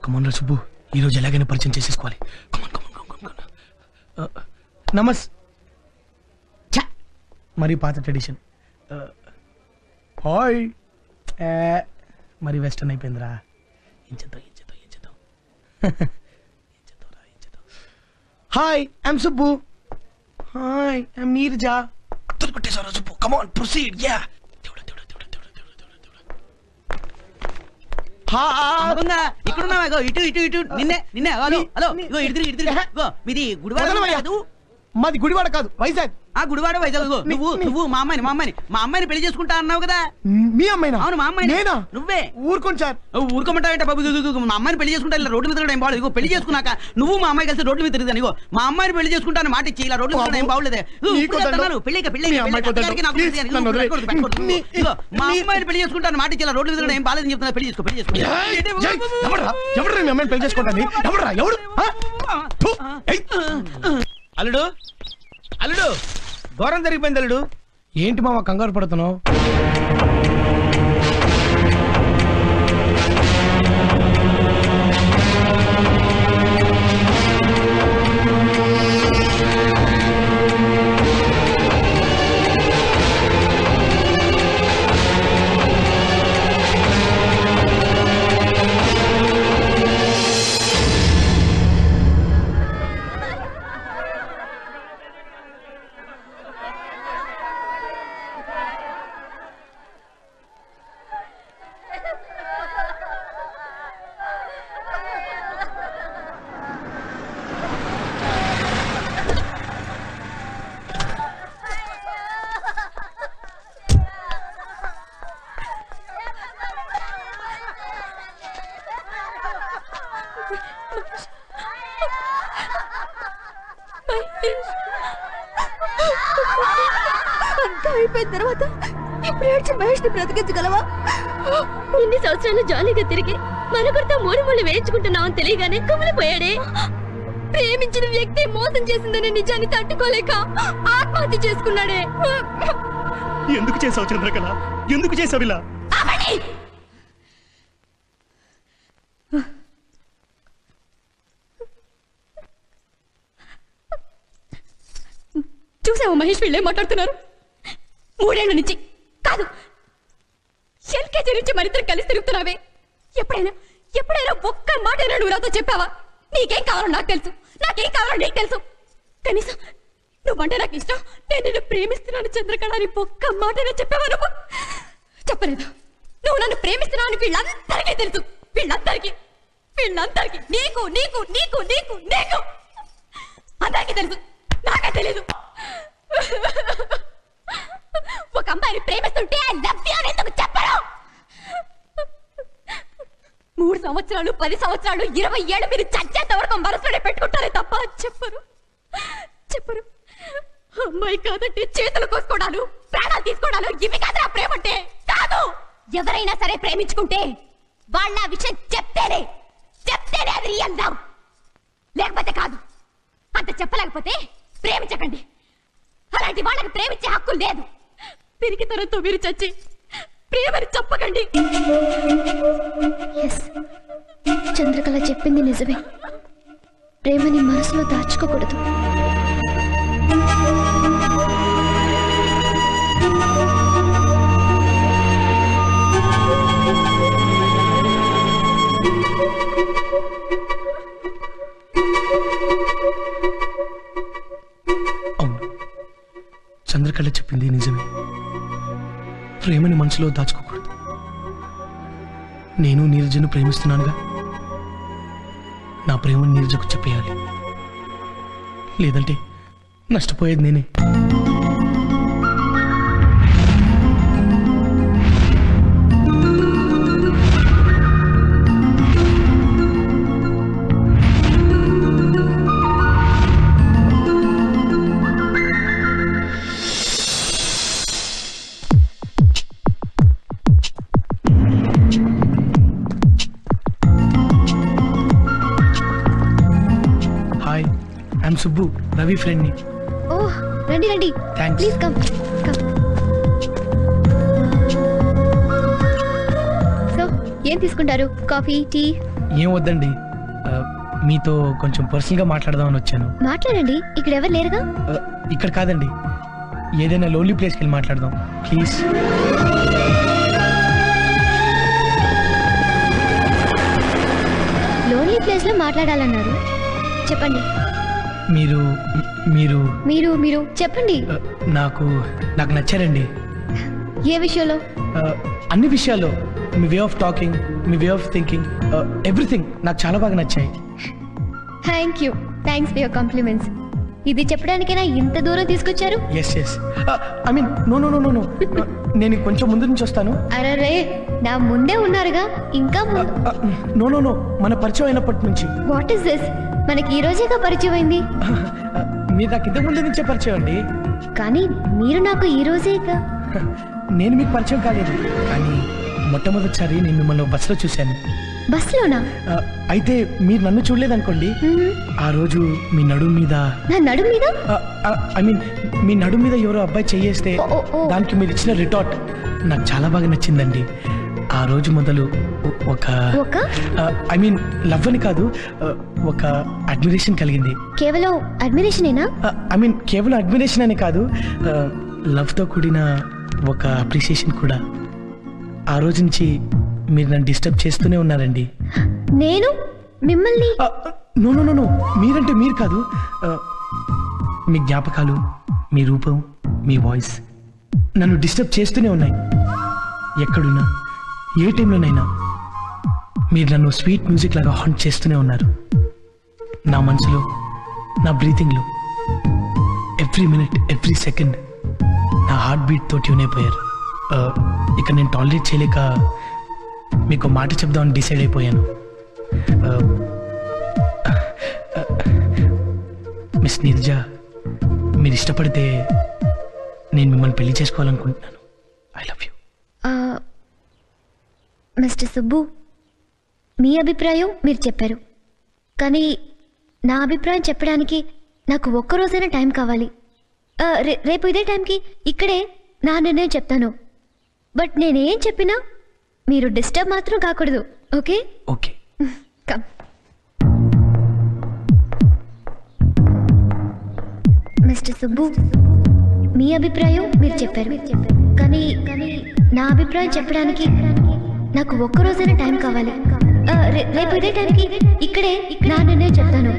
కమాన్ రా సుబ్బు, ఈ రోజు ఎలాగైనా పరిచయం చేసేసుకోవాలి. కమాన్ కమాన్ కమాన్. నమస్ మరి పాత ట్రెడిషన్. హాయ్ మరి వెస్టర్న్ అయిపోయిందిరా. ఏం చేద్దాం. Hi I'm Subbu. Hi I'm Neeraja. కొట్టేశారా సుబ్బు? Come on proceed. యా ఇక్కడున్నావా? ఇటు ఇటు ఇటు నిన్నే హలో హలో ఇగో ఇటు మీది గుడివాడ కాదు? మాది గుడివాడ కాదు, వైజాగ్. ఆ గుడివాడ వైజాగ్. నువ్వు మా అమ్మాయిని పెళ్లి చేసుకుంటా అన్నావు కదా? మీ అమ్మాయినా? అవును మా అమ్మాయి. నేనా? నువ్వే. ఊరుకోండి సార్. ఊరుకోమంటావేంట బాబు? మా అమ్మాయిని పెళ్లి చేసుకుంటా ఇలా రోడ్డు మీద ఏం బాగలేదు. ఇగో పెళ్లి చేసుకున్నాక నువ్వు మా అమ్మాయి కలిసి రోడ్డు మీద తిరుగుతాను. ఇగో మా అమ్మాయిని పెళ్లి చేసుకుంటాను మాట ఇచ్చి ఇలా రోడ్డు మీద ఏం బాగలేదే. మా అమ్మాయిని పెళ్లి చేసుకుంటాను మాట ఇచ్చి ఇలా రోడ్డు మీద ఏం బాగాలేదని చెప్తున్నా. పెళ్లి చేసుకో. ఎవరు మీ అమ్మాయిని పెళ్లి చేసుకుంటాను? ఎవరు? అల్లుడు అల్లుడు ఘోరం జరిగిపోయింది అల్లుడు. ఏంటి మామ కంగారు పడుతున్నావు? అయిపోయిన తర్వాత ఇప్పుడు ఏడ్చి మహేష్ ని బ్రతికించగలవా? ఇన్ని సంవత్సరాలు జాలీగా తిరిగి మరొకరితో మూడు వేయించుకుంటున్నామని తెలియగానే కుమిలిపోయాడే. ప్రేమించిన వ్యక్తి మోసం చేసిందనే నిజాన్ని తట్టుకోలేక ఆత్మహత్య చేసుకున్నాడే. ఎందుకు చేసావు చంద్రకళ? ఎందుకు చేసావు ఇలా? చూసావా మహేష్, వీళ్ళేం మాట్లాడుతున్నారు? 3 ఏళ్ల నుంచి కాదు, ఎల్కేజీ నుంచి మరిద్దరు కలిసి తిరుగుతున్నావే. ఎప్పుడైనా ఒక్క మాట నువ్వు నాతో చెప్పావా? నీకేం కావాలో నాకు తెలుసు, నాకేం కావాలో నీకు తెలుసు. కనీసం నువ్వంటే నాకు ఇష్టం, నేను నిన్ను ప్రేమిస్తున్నాను చంద్రకళ అని ఒక్క మాటనే చెప్పావా? నువ్వు చెప్పలేదు. నువ్వు నన్ను ప్రేమిస్తున్నావు అని వీళ్ళందరికీ తెలుసు. వీళ్ళందరికీ నీకు నీకు నీకు నీకు నీకు అందరికీ తెలుసు, నాకే తెలీదు. ఒక అమ్మాయిని ప్రేమిస్తుంటే ఐ లవ్ యు అని ఎందుకు చెప్పరు? 3 సంవత్సరాలు 10 సంవత్సరాలు 20 ఏళ్ళు మీరు చచ్చేంత వరకు మనసులోనే పెట్టుకుంటారే తప్ప చెప్పరు. అమ్మాయి కాదంటే చేతులు కోసుకోవడాలు, ప్రాణాలు తీసుకోవడాలు ఇవి కాదు నా ప్రేమ అంటే. కాదు, ఎవరైనా సరే ప్రేమించుకుంటే వాళ్ళ విషయం చెప్తేనే అది రియల్ లవ్, లేకపోతే కాదు. అంత చెప్పలేకపోతే ప్రేమించకండి. అలాంటి వాళ్ళకి ప్రేమించే హక్కు లేదు. పెరిగితనంతో మీరు చచ్చి ప్రేమని చెప్పకండి. చంద్రకళ చెప్పింది నిజమే. ప్రేమని మనసులో దాచుకోకూడదు. చంద్రకళ చెప్పింది నిజమే. ప్రేమని మనసులో దాచుకోకూడదు. నేను నీరజను ప్రేమిస్తున్నానుగా, నా ప్రేమను నీరజకు చెప్పేయాలి. లేదంటే నష్టపోయేది నేనే. ఐఎమ్ సుబ్బు, రవి ఫ్రెండ్ ని. ఓహ్ రండి. థాంక్స్. Please come. సో ఏం తీసుకుంటారు? Coffee, tea? ఏం వద్దండి, మీతో కొంచెం పర్సనల్గా మాట్లాడదామని వచ్చాను. మాట్లాడండి, ఇక్కడ ఎవరు లేరుగా. ఇక్కడ కాదండి, ఏదైనా లోన్లీ ప్లేస్కి వెళ్ళి మాట్లాడదాం ప్లీజ్. లోన్లీ ప్లేస్ లో మాట్లాడాలన్నారు, చెప్పండి. మీరు మీరు మీరు మీరు చెప్పండి. నాకు నచ్చారండి. ఏ విషయంలో? అన్ని విషయాల్లో. మీ వే ఆఫ్ టాకింగ్, మీ వే ఆఫ్ థింకింగ్, ఎవ్రీథింగ్ నాకు చాలా బాగా నచ్చాయి. Thanks for your compliments. ఇది చెప్పడానికైనా ఇంత దూరం తీసుకొచ్చారు? ఎస్ ఐ మీన్ నో నేను కొంచెం ముందు నుంచి వస్తాను. అరే, నా ముందే ఉన్నారుగా, ఇంకా నో మన పరిచయం అయినప్పటి నుంచి. What is this? మనకి ఈ రోజేగా పరిచయం అయింది. మీరు నాకు ఇంతకు ముందు నుంచే పరిచయం అండి. కానీ మీరు నాకు ఈ రోజేగా. నేను మీకు పరిచయం కాలేదు, కానీ మొట్టమొదటిసారి నేను మిమ్మల్ని బస్సులో చూశాను. బస్సులోనా? అయితే మీరు నన్ను చూడలేదనుకోండి. ఆ రోజు మీ నడుము మీద, నా నడుము మీద, ఐ మీన్ మీ నడుము మీద ఎవరో అబ్బాయి చెయ్యేస్తే దానికి మీరు ఇచ్చిన రిటార్ట్ నాకు చాలా బాగా నచ్చిందండి. ఆ రోజు మొదలు ఒక ఐ మీన్ లవ్ అని కాదు, ఒక అడ్మిరేషన్ కలిగింది. కేవలం అడ్మిరేషనేనా? ఐ మీన్ కేవలం అడ్మిరేషన్ అని కాదు, లవ్ తో కూడిన ఒక అప్రిసియేషన్ కూడా. ఆ రోజు నుంచి మీరు నన్ను డిస్టర్బ్ చేస్తూనే ఉన్నారండి. నేను మిమ్మల్ని? నో మీరంటే మీరు కాదు, మీ జ్ఞాపకాలు, మీ రూపం, మీ వాయిస్ నన్ను డిస్టర్బ్ చేస్తూనే ఉన్నాయి. ఎక్కడున్నా, ఏ టైంలోనైనా మీరు నన్ను స్వీట్ మ్యూజిక్ లాగా హాంట్ చేస్తూనే ఉన్నారు. నా మనసులో, నా బ్రీతింగ్లో, ఎవ్రీ మినిట్, ఎవ్రీ సెకండ్ నా హార్ట్ బీట్తో ట్యూన్ అయిపోయారు. ఇక నేను టాలరేట్ చేయలేక మీకు మాట చెప్దామని డిసైడ్ అయిపోయాను. మిస్ నీరజ, మీరు ఇష్టపడితే నేను మిమ్మల్ని పెళ్లి చేసుకోవాలనుకుంటున్నాను. I love you. Mister Subbu, మీ అభిప్రాయం మీరు చెప్పారు, కానీ నా అభిప్రాయం చెప్పడానికి నాకు ఒక్కరోజైనా టైం కావాలి. రేపు ఇదే టైంకి ఇక్కడే నా నిర్ణయం చెప్తాను. బట్ నేనేం చెప్పినా మీరు డిస్టర్బ్ మాత్రం కాకూడదు. Okay? Okay. Come. Mister Subbu, మీ అభిప్రాయం మీరు చెప్పారు, కానీ నా అభిప్రాయం చెప్పడానికి నాకు ఒక్కరోజైనా టైం కావాలి. రేపు ఇదే టైంకి ఇక్కడే నా నిర్ణయం చెప్తాను.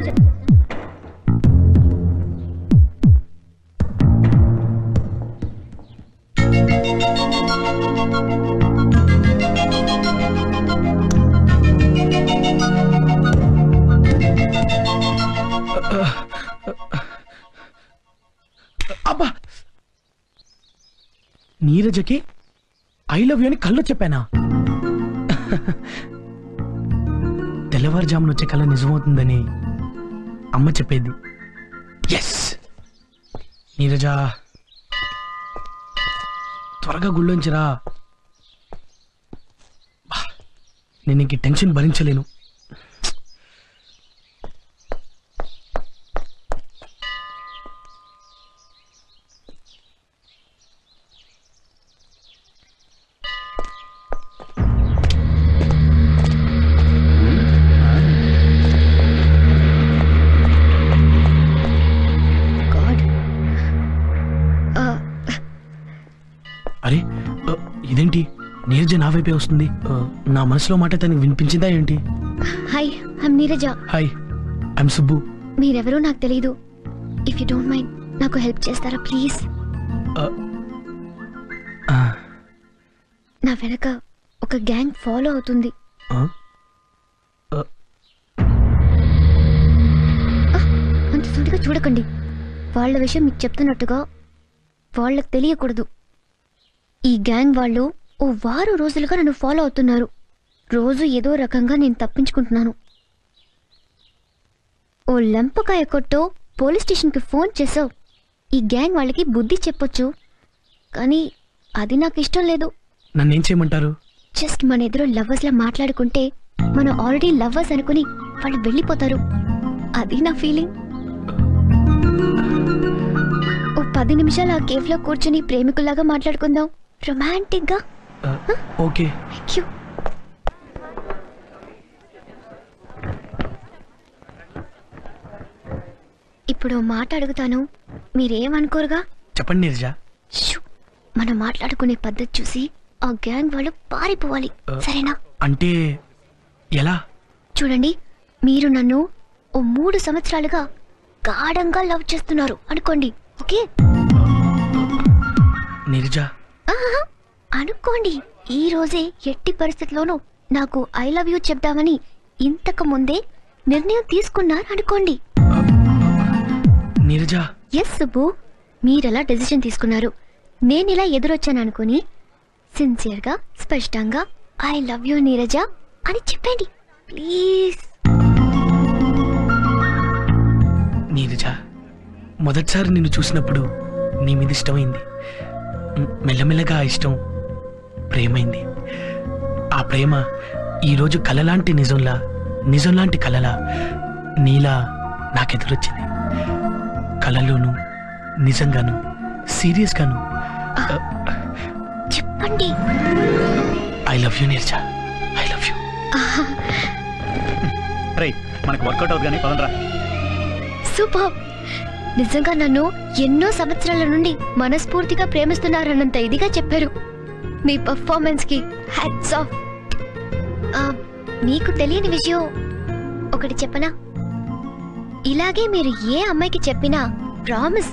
అబ్బా, నీరజకి ఐ లవ్ యూ అని కళ్ళు చెప్పానా? తెల్లవారుజామున వచ్చే కళ నిజమవుతుందని అమ్మ చెప్పేది. ఎస్ నీరజా, త్వరగా గుళ్ళోంచి రా. నేను ఇంక టెన్షన్ భరించలేను. అరే ఇదేంటి, నీరజ నా వైపే వస్తుంది. నా మనసులో మాట తనకి వినిపించిందా ఏంటి? Hi, I'm Neeraja. Hi, I'm Subbu. మీరెవరో నాకు తెలీదు. ఇఫ్ యూ డోంట్ మైండ్ నాకు హెల్ప్ చేస్తారా ప్లీజ్? నా వెనక ఒక గ్యాంగ్ ఫాలో అవుతుంది. అంత సూటిగా చూడకండి. వాళ్ళ విషయం మీకు చెప్తున్నట్టుగా వాళ్ళకి తెలియకూడదు. ఈ గ్యాంగ్ వాళ్ళు ఓ వారం రోజులుగా నన్ను ఫాలో అవుతున్నారు. రోజు ఏదో రకంగా నేను తప్పించుకుంటున్నాను. ఓ లంపకాయ కొట్టో పోలీస్ స్టేషన్కి ఫోన్ చేసావు. ఈ గ్యాంగ్ వాళ్ళకి బుద్ధి చెప్పొచ్చు, కానీ అది నాకు ఇష్టం లేదు. నన్నేం చేయమంటారు? జస్ట్ మన ఎదురు లవర్స్లా మాట్లాడుకుంటే మనం ఆల్రెడీ లవర్స్ అనుకుని వాళ్ళు వెళ్ళిపోతారు. అది నా ఫీలింగ్. ఓ 10 నిమిషాలు ఆ కేఫ్లో కూర్చుని ప్రేమికుల్లాగా మాట్లాడుకుందాం, రొమాంటిక్ గా. ఓకే. Thank you. ఇప్పుడు మాట అడుగుతాను, మీరేమనుకోరుగా? చెప్పండి నీరజ. షూ! మనం మాట్లాడుకునే పద్ధతి చూసి ఆ గ్యాంగ్ వాళ్ళు పారిపోవాలి, సరేనా? అంటే ఎలా? చూడండి, మీరు నన్ను ఓ 3 సంవత్సరాలుగా గాఢంగా లవ్ చేస్తున్నారు అనుకోండి, ఓకే? నీరజ, ఆహా, అనుకోండి. ఈ రోజే ఎట్టి పరిస్థితిలోనూ నాకు ఐ లవ్ యూ చెప్దామని ఇంతకు ముందే నిర్ణయం తీసుకున్నారు అనుకోండి. నీరజ. ఎస్ సుబ్బు, మీరెలా డెసిషన్ తీసుకున్నారు, నేనిలా ఎదురొచ్చాను అనుకుని సిన్సియర్గా స్పష్టంగా ఐ లవ్ యూ నీరజ అని చెప్పండి ప్లీజ్. నీరజ, మొదటిసారి నిన్ను చూసినప్పుడు నీ మీద ఇష్టమైంది. మెల్లమెల్లగా ఆ ఇష్టం ప్రేమైంది. ఆ ప్రేమ ఈరోజు కలలాంటి నిజంలాంటి కలలా నీలా నాకెదురొచ్చింది. కలలోను, నిజంగాను, సీరియస్గాను. చెప్పండి. I love you Neeraja, I love you. Right, మనకు వర్కౌట్ అవుతుంది కానీ పదండ్రా. సూపర్. నిజంగా నన్ను ఎన్నో సంవత్సరాల నుండి మనస్ఫూర్తిగా ప్రేమిస్తున్నారన్నంత ఇదిగా చెప్పారు. మీ పర్ఫార్మెన్స్ కి హ్యాట్స్ ఆఫ్. మీకు తెలియని విషయం ఒకటి చెప్పనా? ఇలాగే మీరు ఏ అమ్మాయికి చెప్పినా ప్రామిస్,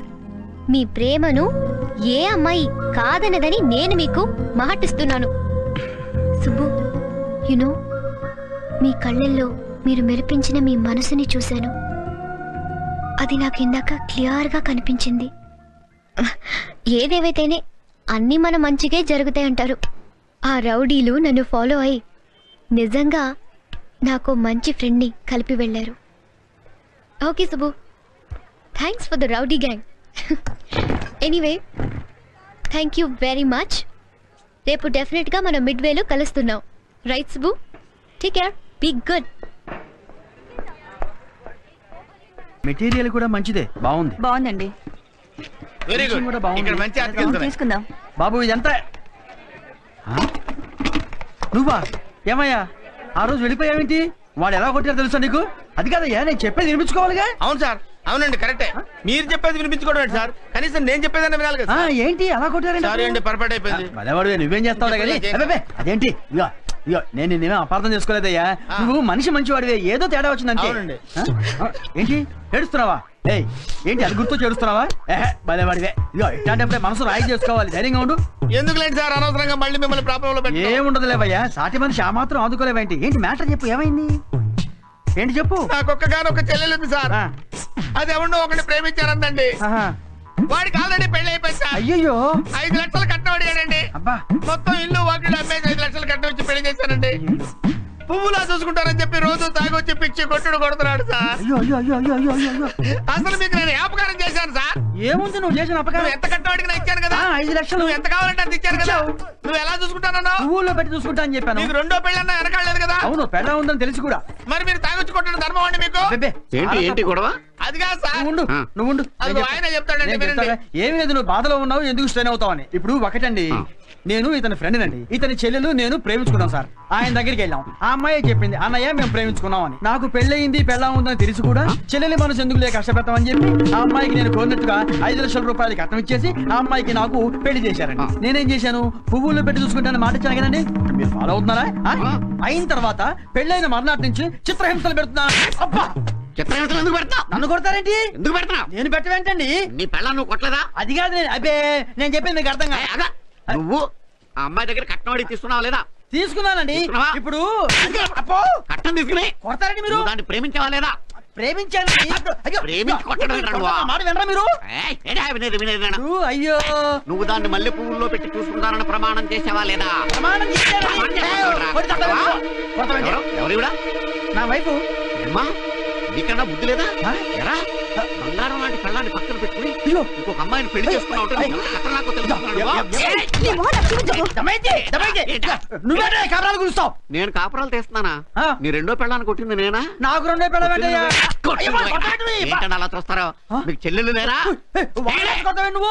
మీ ప్రేమను ఏ అమ్మాయి కాదనదని నేను మీకు మాటిస్తున్నాను. సుబ్బు, యునో, మీ కళ్ళల్లో మీరు మెరిపించిన మీ మనసుని చూశాను. అది నాకు ఇందాక క్లియర్గా కనిపించింది. ఏదేవైతేనే అన్నీ మన మంచిగే జరుగుతాయంటారు. ఆ రౌడీలు నన్ను ఫాలో అయి నిజంగా నాకు మంచి ఫ్రెండ్ని కలిపి వెళ్ళారు. Okay Subbu, thanks for the rowdy gang. Anyway, thank you very much. రేపు డెఫినెట్గా మనం మిడ్వేలో కలుస్తున్నాం, right Subbu? Take care, be good. Material కూడా మంచిదే, బాగుంది. బాగుందండి. వెరీ గుడ్, ఇక్కడ మంచి ఆర్టికల్స్ తీసుకుందాం. బాబు ఇదంతా నువ్వా? ఏమయ్యా ఆ రోజు వెళ్ళిపోయావేంటి? వాడు ఎలా కొట్టారో తెలుసా నీకు? అది కాదయ్యా, నేను చెప్పేది వినిపించుకోవాలిగా. అవును సార్, అవునండి, కరెక్టే. మీరు చెప్పేది వినిపించుకోవడం సార్, కనీసం నేను చెప్పేదని వినాలి కదా. ఏంటి అలా కొట్టారండి? సారీ అండి, పొరపాటు అయిపోయింది. మళ్ళీ నువ్వేం చేస్తావు కానీ అదేంటి? ఇగో ఇగో, నేను నిన్నేమో అపార్థం చేసుకోలేదయ్యా. నువ్వు మనిషి మంచివాడివే, ఏదో తేడా వచ్చిందంటే. అవునండి. ఏంటి ఏడుస్తున్నావా? ఏంటి అది గుర్తు చేడుస్తున్నావా? భలేవాడివే. ఇగో ఇట్లాంటప్పుడే మనసు రాయి చేసుకోవాలి, ధైర్యంగా ఉండు. ఎందుకులేండి సార్ అనవసరంగా మళ్ళీ మిమ్మల్ని ప్రాబ్లం లో పెట్టి. ఏముండదులేవయ్యా, సాటి మనిషి ఆ మాత్రం ఆదుకోలేవేంటి? ఏంటి మ్యాటర్ చెప్పు, ఏమైంది? ఏంటి చెప్పు. నాకొక్కగానొక్క చెల్లెలు ఉంది సార్, అది ఎవరినో ఒకటి ప్రేమించారందండి. వాడికి ఆల్రెడీ పెళ్లి అయిపోయింది సార్. అయ్యో, 5 లక్షలు కట్నం అడిగాడండి. అబ్బా, మొత్తం ఇల్లు వాకిళ్ళు అమ్మేసి 5 లక్షలు కట్నం ఇచ్చి పెళ్లి చేశానండి. పువ్వులా చూసుకుంటారని చెప్పి రోజు తాగొచ్చి పిచ్చి కొట్టుడు కొడుతున్నాడు సార్. అయ్యో అయ్యో అయ్యో అయ్యో అయ్యో అయ్యో. అసలు మీకు నేను అపకారం చేశాను సార్. ఏముంది నువ్వు చేసిన అపకారం? ఎంత కట్నం అడిగినా ఇచ్చాను కదా. 5 లక్షలు. నువ్వు ఎంత కావాలంటే అంత ఇచ్చాను కదా. నువ్వు ఎలా చూసుకుంటానన్నావు? పువ్వుల్లో పెట్టి చూసుకుంటా అని చెప్పాను. మీకు రెండో పెళ్ళన్నా వెనకాలేదు కదా. అవును, పెళ్ళ ఉందని తెలిసి కూడా. మరి మీరు తాగొచ్చి కొట్టడం ధర్మం అండి మీకు? ఏంటి గొడవ? అది కాదు సార్. నువ్వు అది ఆయన చెప్తాడండి, వినండి. ఏమి లేదు, నువ్వు బాధలో ఉన్నావు, ఎందుకు స్ట్రెయిన్ అవుతావని. ఇప్పుడు ఒకటండి, నేను ఇతని ఫ్రెండ్ నండి, ఇతని చెల్లెలు నేను ప్రేమించుకున్నాం సార్. ఆయన దగ్గరికి వెళ్ళాం, ఆ అమ్మాయి చెప్పింది అన్నయ్య మేము ప్రేమించుకున్నాం అని. నాకు పెళ్ళయింది, పెళ్ళా ఉందని తెలిసి కూడా చెల్లెలి మనసు ఎందుకు లేక కష్టపెడతామని చెప్పి ఆ అమ్మాయికి నేను కోరినట్టుగా 5 లక్షల రూపాయలకి కట్నం ఇచ్చేసి ఆ అమ్మాయికి నాకు పెళ్లి చేశారండి. నేనేం చేశాను? పువ్వుల్లో పెట్టి చూసుకుంటాను మాట ఇచ్చాను కదండి. మీరు ఫాలో అవుతున్నారా? అయిన తర్వాత పెళ్ళైన మర్నాటి నుంచి చిత్రహింసలు పెడుతున్నా. అబ్బా, చిత్రహింసలు ఎందుకు పెడతావు? నన్ను కొడతారేంటి? ఎందుకు పెడతావు? నేను పెట్టవేంటండి? నీ పెళ్ళ నువ్వు కొట్టలేదా? అది కాదు, అబ్బే నేను చెప్పింది మీకు అర్థం కాదు. నువ్వు ఆ అమ్మాయి దగ్గర కట్నం అడిగి తీసుకున్నావా లేదా? తీసుకున్నానండి. ఇప్పుడు కట్నం తీసుకుని కొడతారండి మీరు? దాన్ని ప్రేమించావా లేదా? ప్రేమించాను. ప్రేమించి కొట్టడం మాట వినరా మీరు? వినేది. అయ్యో, నువ్వు దాన్ని మల్లె పువ్వుల్లో పెట్టి చూసుకుంటానని ప్రమాణం చేసావా లేదా? ప్రమాణం ఎవరివిడా? నా వైపు. ఏమ్మా, నీకన్నా బుద్ధి లేదా? ఎరా, బంగారం లాంటి పెళ్ళాన్ని పక్కన పెట్టుకుని ఇంకొక అమ్మాయిని పెళ్లి చేసుకున్నావు. నేను కాపురాలు తీస్తున్నానా? నీ రెండో పెళ్ళాన్ని కొట్టింది నేనా? నాకు రెండో పెళ్ళ. ఏంటంటే అలా చూస్తారా? మీకు చెల్లెలు లేరా? నువ్వు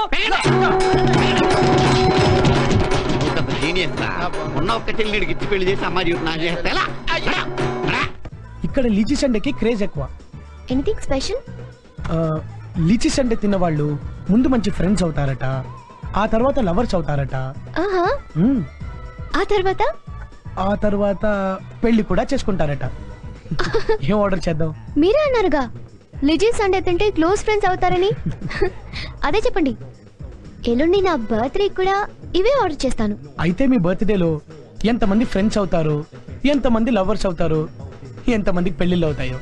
ఉన్న ఒక్క చెల్లిడికి ఇచ్చి పెళ్లి చేసి అమ్మాయి జీవితం నాకు చేస్తే ఎలా? ఇక్కడ లీజీ సండేకి క్రేజ్ ఎక్కువ. Anything special? లీచిస్ అంటే తిన్నవాళ్ళు ముందు మంచి ఫ్రెండ్స్ అవుతారట, ఆ తర్వాత లవర్స్ అవుతారట. ఆహా, మ్మ్. ఆ తర్వాత పెళ్లి కూడా చేసుకుంటారట. ఏం ఆర్డర్ చేద్దాం? మీరే అన్నారుగా లిజీ సండే తింటే క్లోజ్ ఫ్రెండ్స్ అవుతారని. అదే చెప్పండి. ఎల్లుండి నా బర్త్డే కూడా ఇవే ఆర్డర్ చేస్తాను. అయితే మీ బర్త్డేలో ఎంతమంది ఫ్రెండ్స్ అవుతారు, ఎంతమంది లవర్స్ అవుతారు, ఎంతమందికి పెళ్లిళ్ళు అవుతాయో.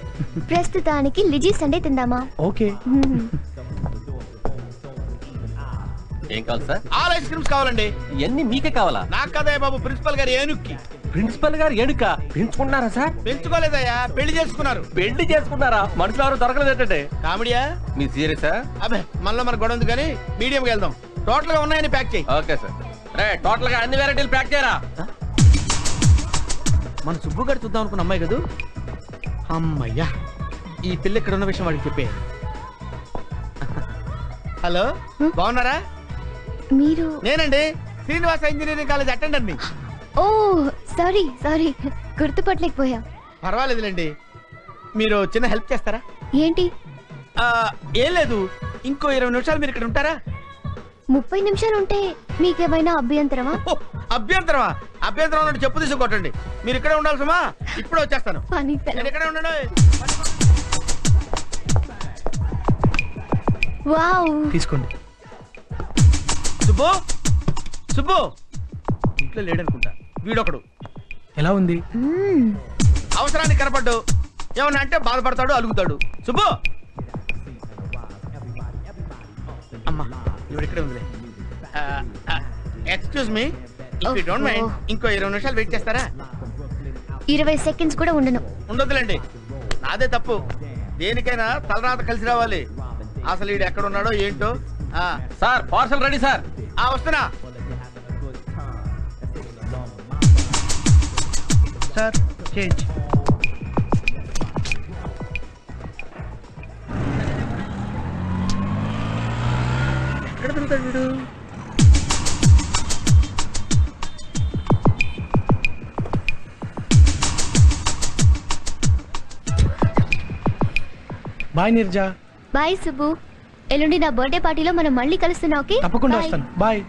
ప్రస్తుతానికి లిజీ సండే తిందామా? ఓకే. ఏం కావాలి సార్? ఆల్ ఐస్ క్రీమ్స్ కావాలండి. ఇవన్నీ మీకే కావాలా? నాకు కదే బాబు, ప్రిన్సిపల్ గారు ఏనుక్కి. ప్రిన్సిపల్ గారు ఏడుక పెంచుకుంటున్నారా సార్? పెంచుకోలేదయ్యా, పెళ్లి చేసుకున్నారు. పెళ్లి చేసుకున్నారా? మనుషులు ఎవరు దొరకలేదు ఏంటంటే? కామెడియా? మీ సీరియసా? అబ్బే మనలో మన గొడవ ఉంది కానీ మీడియంకి వెళ్దాం. టోటల్ గా ఉన్నాయని ప్యాక్ చేయి. Okay sir. రే టోటల్ గా అన్ని వెరైటీలు ప్యాక్ చేయరా. మన సుబ్బు గారు చూద్దాం అనుకున్న అమ్మాయి కదూ. అమ్మయ్యా, ఈ పిల్ల ఇక్కడ ఉన్న విషయం వాడికి చెప్పే. హలో, బాగున్నారా? మీరు? నేనండి, శ్రీనివాస ఇంజనీరింగ్ కాలేజ్ అటెండర్ ని. ఓ సారీ సారీ, గుర్తుపట్టలేకపోయా. పర్వాలేదులేండి. మీరు చిన్న హెల్ప్ చేస్తారా? ఏంటి? ఏం లేదు, ఇంకో 20 నిమిషాలు మీరు ఇక్కడ ఉంటారా? 30 నిమిషాలు ఉంటే మీకేమైనా అభ్యంతరమా? ఓ, అభ్యంతరమా? అభ్యంతరం ఉన్నట్టు చెప్పు తీసుకోటండి. మీరు ఇక్కడే ఉండాలి సుమా. ఇప్పుడే వచ్చేస్తాను. పని పిల్ల. నేను ఇక్కడే ఉండండి. వావ్, తీసుకోండి. సుబ్బు, సుబ్బు ఇంట్లో లేడనుకుంటా. వీడొకడు ఎలా ఉంది? మ్మ్. అవసరానికి కనపడ్డు, ఏమన్నా అంటే బాధపడతాడు, అలుగుతాడు. సుబ్బు, అమ్మా ఇవిడ ఇక్కడే ఉందిలే. Excuse me, if you don't mind ఇంకో 20 నిమిషాలు వెయిట్ చేస్తారా? 20 సెకండ్స్ కూడా ఉండను. ఉండొద్దులేండి, నాదే తప్పు. దేనికైనా తలరాత కలిసి రావాలి. అసలు వీడు ఎక్కడ ఉన్నాడో ఏంటో. Sir parcel ready sir. వస్తున్నా సార్ చేంజ్. ఎక్కడ తిరుగుతాడు వీడు? బాయ్ నిర్జా. బాయ్ సుబ్బు, ఎల్లుండి నా బర్త్డే పార్టీలో మనం మళ్ళీ కలుస్తున్నాం. ఓకే, తప్పకుండా Bye. వస్తాను. బాయ్.